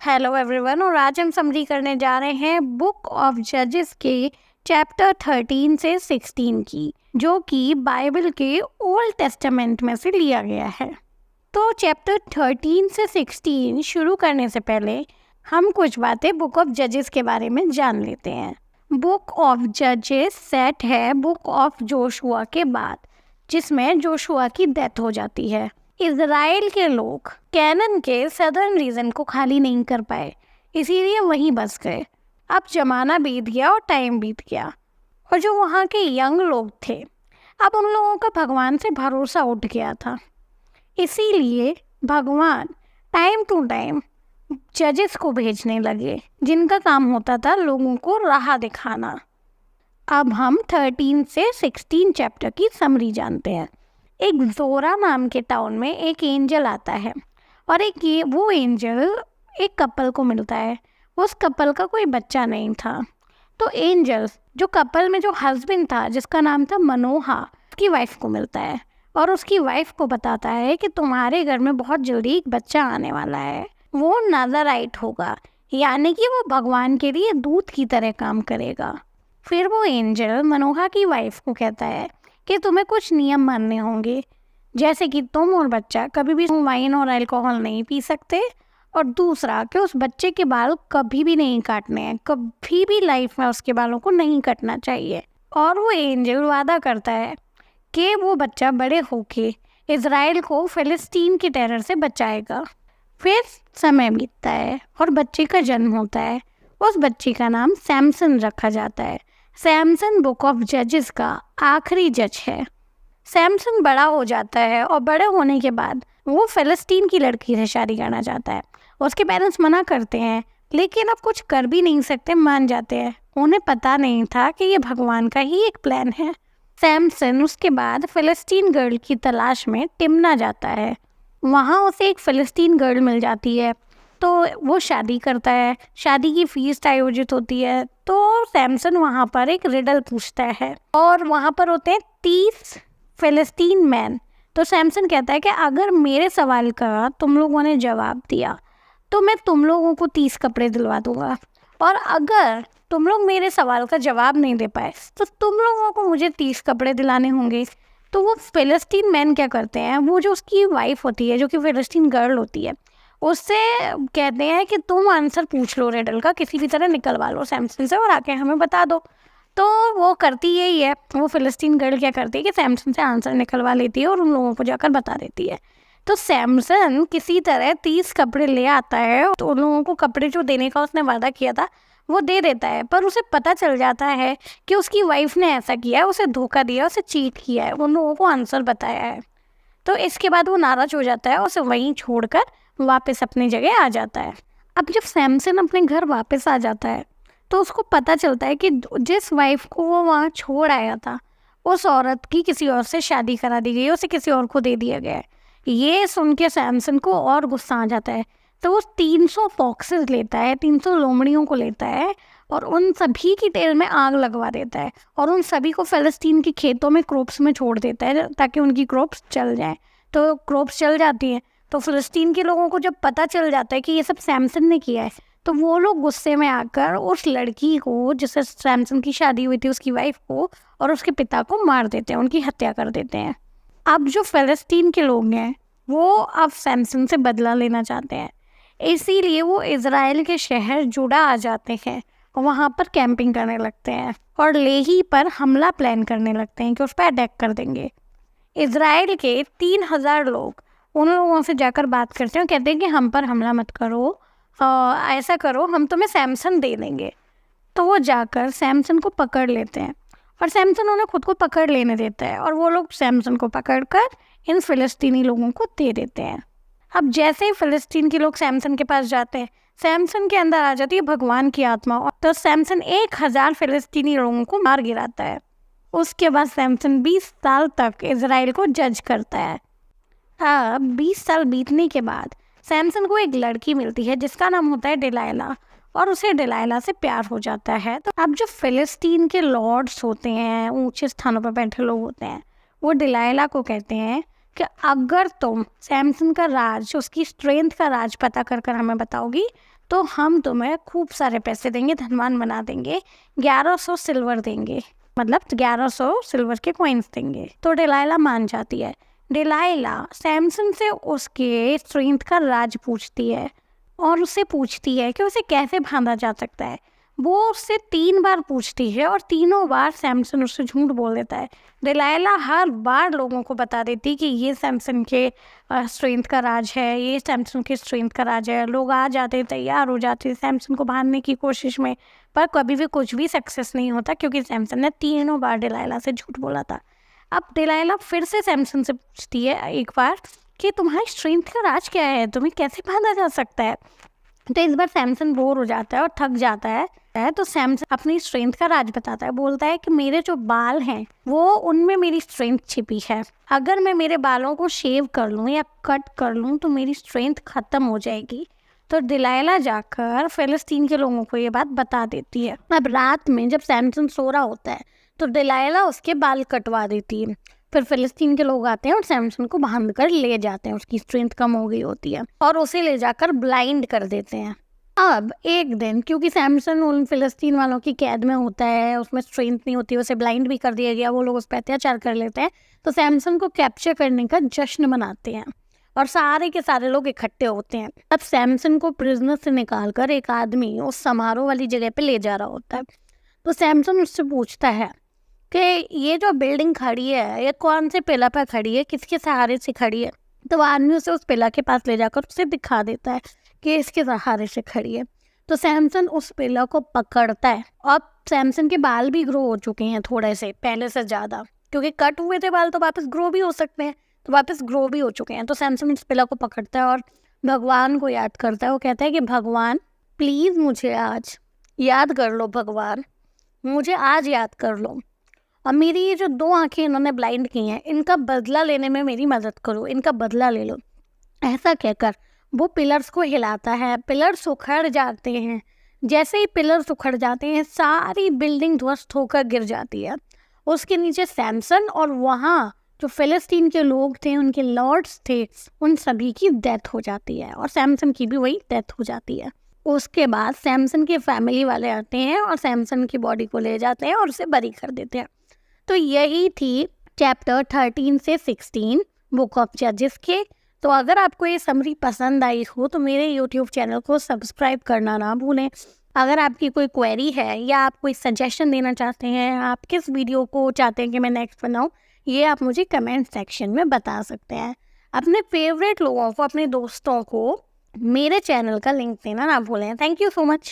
Hello everyone, और आज हम समरी करने जा रहे हैं बुक ऑफ जजेस के चैप्टर 13 से 16 की, जो कि बाइबल के ओल्ड टेस्टामेंट में से लिया गया है। तो चैप्टर 13 से 16 शुरू करने से पहले हम कुछ बातें बुक ऑफ जजेस के बारे में जान लेते हैं। बुक ऑफ जजेस सेट है बुक ऑफ जोशुआ के बाद, जिसमें जोशुआ की डेथ हो जाती है। इज़राइल के लोग कैनन के सदर्न रीजन को खाली नहीं कर पाए, इसीलिए वहीं बस गए। अब जमाना बीत गया और टाइम बीत गया, और जो वहाँ के यंग लोग थे, अब उन लोगों का भगवान से भरोसा उठ गया था। इसीलिए भगवान टाइम टू टाइम जजेस को भेजने लगे, जिनका काम होता था लोगों को राह दिखाना। अब हम 13 से 16 चैप्टर की समरी जानते हैं। एक जोरा नाम के टाउन में एक एंजल आता है, और वो एंजल एक कपल को मिलता है। उस कपल का कोई बच्चा नहीं था, तो एंजल जो कपल में जो हस्बैंड था, जिसका नाम था मनोहा, उसकी वाइफ को मिलता है और उसकी वाइफ को बताता है कि तुम्हारे घर में बहुत जल्दी एक बच्चा आने वाला है। वो नाज़राइट होगा, यानी कि वो भगवान के लिए दूत की तरह काम करेगा। फिर वो एंजल मनोहा की वाइफ को कहता है कि तुम्हें कुछ नियम मानने होंगे, जैसे कि तुम और बच्चा कभी भी वाइन और अल्कोहल नहीं पी सकते, और दूसरा कि उस बच्चे के बाल कभी भी नहीं काटने हैं, कभी भी लाइफ में उसके बालों को नहीं कटना चाहिए। और वो एंजल वादा करता है कि वो बच्चा बड़े होके इज़राइल को फिलिस्तीन की टेरर से बचाएगा। फिर समय बीतता है और बच्चे का जन्म होता है। उस बच्चे का नाम सैमसन रखा जाता है। सैमसन बुक ऑफ जजेस का आखिरी जज है। सैमसन बड़ा हो जाता है, और बड़े होने के बाद वो फिलिस्तीन की लड़की से शादी करना चाहता है। उसके पेरेंट्स मना करते हैं, लेकिन अब कुछ कर भी नहीं सकते, मान जाते हैं। उन्हें पता नहीं था कि ये भगवान का ही एक प्लान है। सैमसन उसके बाद फिलिस्तीन गर्ल की तलाश में टिमना जाता है। वहाँ उसे एक फिलिस्तीन गर्ल मिल जाती है, तो वो शादी करता है। शादी की फीस्ट आयोजित होती है, तो सैमसन वहाँ पर एक रिडल पूछता है, और वहाँ पर होते हैं 30 फिलिस्तीन मैन। तो सैमसन कहता है कि अगर मेरे सवाल का तुम लोगों ने जवाब दिया तो मैं तुम लोगों को 30 कपड़े दिलवा दूंगा, और अगर तुम लोग मेरे सवाल का जवाब नहीं दे पाए तो तुम लोगों को मुझे 30 कपड़े दिलाने होंगे। तो वो फिलिस्तीन मैन क्या करते हैं, वो जो उसकी वाइफ होती है, जो कि फिलिस्तीन गर्ल होती है, उससे कहते हैं कि तुम आंसर पूछ लो रिडल का, किसी भी तरह निकलवा लो सैमसन से और आके हमें बता दो। तो वो करती यही है, वो फिलिस्तीन गर्ल क्या करती है कि सैमसन से आंसर निकलवा लेती है और उन लोगों को जाकर बता देती है। तो सैमसन किसी तरह 30 कपड़े ले आता है, तो उन लोगों को कपड़े जो देने का उसने वादा किया था वो दे देता है। पर उसे पता चल जाता है कि उसकी वाइफ ने ऐसा किया है, उसे धोखा दिया, उसे चीट किया है, उन लोगों को आंसर बताया है। तो इसके बाद वो नाराज हो जाता है, उसे वहीं छोड़कर वापस अपनी जगह आ जाता है। अब जब सैमसन अपने घर वापस आ जाता है, तो उसको पता चलता है कि जिस वाइफ को वो वहाँ छोड़ आया था, उस औरत की किसी और से शादी करा दी गई है, उसे किसी और को दे दिया गया है। ये सुन के सैमसन को और गुस्सा आ जाता है, तो वो 300 फॉक्सेस लेता है, 300 लोमड़ियों को लेता है, और उन सभी की टेल में आग लगवा देता है, और उन सभी को फिलिस्तीन के खेतों में क्रॉप्स में छोड़ देता है, ताकि उनकी क्रॉप्स चल जाएं। तो क्रॉप्स चल जाती हैं, तो फिलिस्तीन के लोगों को जब पता चल जाता है कि ये सब सैमसन ने किया है, तो वो लोग गुस्से में आकर उस लड़की को, जिससे सैमसन की शादी हुई थी, उसकी वाइफ को और उसके पिता को मार देते हैं, उनकी हत्या कर देते हैं। अब जो फिलिस्तीन के लोग हैं, वो अब सैमसन से बदला लेना चाहते हैं, इसीलिए वो इज़राइल के शहर जुड़ा आ जाते हैं और वहाँ पर कैंपिंग करने लगते हैं, और लेही पर हमला प्लान करने लगते हैं कि उस पर अटैक कर देंगे। इज़राइल के 3000 लोग उन लोगों से जाकर बात करते हैं, कहते हैं कि हम पर हमला मत करो, ऐसा करो, हम तुम्हें सैमसन दे देंगे। तो वो जाकर सैमसन को पकड़ लेते हैं, और सैमसन उन्हें खुद को पकड़ लेने देता है, और वो लोग सैमसन को पकड़कर इन फिलिस्तीनी लोगों को दे देते हैं। अब जैसे ही फिलिस्तीन के लोग सैमसन के पास जाते हैं, सैमसन के अंदर आ जाती है भगवान की आत्मा, और तो सैमसन 1000 फिलिस्तीनी लोगों को मार गिराता है। उसके बाद सैमसन 20 साल तक इज़राइल को जज करता है। अब 20 साल बीतने के बाद सैमसन को एक लड़की मिलती है, जिसका नाम होता है डिलाइला, और उसे डिलाइला से प्यार हो जाता है। तो अब जो फिलिस्तीन के लॉर्ड्स होते हैं, ऊंचे स्थानों पर बैठे लोग होते हैं, वो डिलाइला को कहते हैं कि अगर तुम सैमसन का राज, उसकी स्ट्रेंथ का राज पता कर कर हमें बताओगी तो हम तुम्हें खूब सारे पैसे देंगे, धनवान बना देंगे, 1100 सिल्वर देंगे, मतलब 1100 सिल्वर के कॉइन्स देंगे। तो डिलाइला मान जाती है। डिलाइला सैमसन से उसके स्ट्रेंथ का राज पूछती है और उससे पूछती है कि उसे कैसे बांधा जा सकता है। वो उससे 3 बार पूछती है और तीनों बार सैमसन उससे झूठ बोल देता है। डिलाइला हर बार लोगों को बता देती कि ये सैमसन के स्ट्रेंथ का राज है, ये सैमसन के स्ट्रेंथ का राज है। लोग आ जाते, तैयार हो जाते सैमसन को बांधने की कोशिश में, पर कभी भी कुछ भी सक्सेस नहीं होता क्योंकि सैमसन ने तीनों बार डिलाइला से झूठ बोला था। अब डिलाइला फिर से सैमसन से पूछती है एक बार कि तुम्हारी स्ट्रेंथ का राज क्या है, तुम्हें कैसे बांधा जा सकता है। तो इस बार सैमसन बोर हो जाता है और थक जाता है तो सैमसन अपनी स्ट्रेंथ का राज बताता है। बोलता है कि मेरे जो बाल हैं वो उनमें मेरी स्ट्रेंथ छिपी है। अगर मैं मेरे बालों को शेव कर लूँ या कट कर लूँ तो मेरी स्ट्रेंथ खत्म हो जाएगी। तो डिलाइला जाकर फिलिस्तीन के लोगों को ये बात बता देती है। अब रात में जब सैमसन सो रहा होता है तो डिलाइला उसके बाल कटवा देती है। फिर फिलिस्तीन के लोग आते हैं और सैमसन को बांध कर ले जाते हैं, उसकी स्ट्रेंथ कम हो गई होती है, और उसे ले जाकर ब्लाइंड कर देते हैं। अब एक दिन क्योंकि सैमसन उन फिलिस्तीन वालों की कैद में होता है, उसमें स्ट्रेंथ नहीं होती, उसे ब्लाइंड भी कर दिया गया, वो लोग उस पर अत्याचार कर लेते हैं। तो सैमसन को कैप्चर करने का जश्न मनाते हैं और सारे के सारे लोग इकट्ठे होते हैं। अब सैमसन को प्रिजनर से निकाल कर एक आदमी उस समारोह वाली जगह पे ले जा रहा होता है। तो सैमसन उससे पूछता है कि ये जो बिल्डिंग खड़ी है ये कौन से पिलर पर खड़ी है, किसके सहारे से खड़ी है। तो वो आदमी उसे उस पिलर के पास ले जाकर उसे दिखा देता है कि इसके सहारे से खड़ी है। तो सैमसन उस पिलर को पकड़ता है। अब सैमसन के बाल भी ग्रो हो चुके हैं थोड़े से, पहले से ज़्यादा, क्योंकि कट हुए थे बाल तो वापस ग्रो भी हो सकते हैं, तो वापस ग्रो भी हो चुके हैं। तो सैमसन उस पिलर को पकड़ता है और भगवान को याद करता है। वो कहता है कि भगवान प्लीज़ मुझे आज याद कर लो, भगवान मुझे आज याद कर लो, और मेरी ये जो 2 आंखें इन्होंने ब्लाइंड की हैं इनका बदला लेने में मेरी मदद करो, इनका बदला ले लो। ऐसा कहकर वो पिलर्स को हिलाता है, पिलर्स उखड़ जाते हैं। जैसे ही पिलर्स उखड़ जाते हैं सारी बिल्डिंग ध्वस्त होकर गिर जाती है। उसके नीचे सैमसन और वहाँ जो फिलिस्तीन के लोग थे, उनके लॉर्ड्स थे, उन सभी की डेथ हो जाती है और सैमसन की भी वही डेथ हो जाती है। उसके बाद सैमसन के फैमिली वाले आते हैं और सैमसन की बॉडी को ले जाते हैं और उसे बरी कर देते हैं। तो यही थी चैप्टर 13 से 16 बुक ऑफ जजेस के। तो अगर आपको ये समरी पसंद आई हो तो मेरे यूट्यूब चैनल को सब्सक्राइब करना ना भूलें। अगर आपकी कोई क्वेरी है या आप कोई सजेशन देना चाहते हैं, आप किस वीडियो को चाहते हैं कि मैं नेक्स्ट बनाऊँ, ये आप मुझे कमेंट सेक्शन में बता सकते हैं। अपने फेवरेट लोगों को, अपने दोस्तों को मेरे चैनल का लिंक देना ना भूलें। Thank you so much.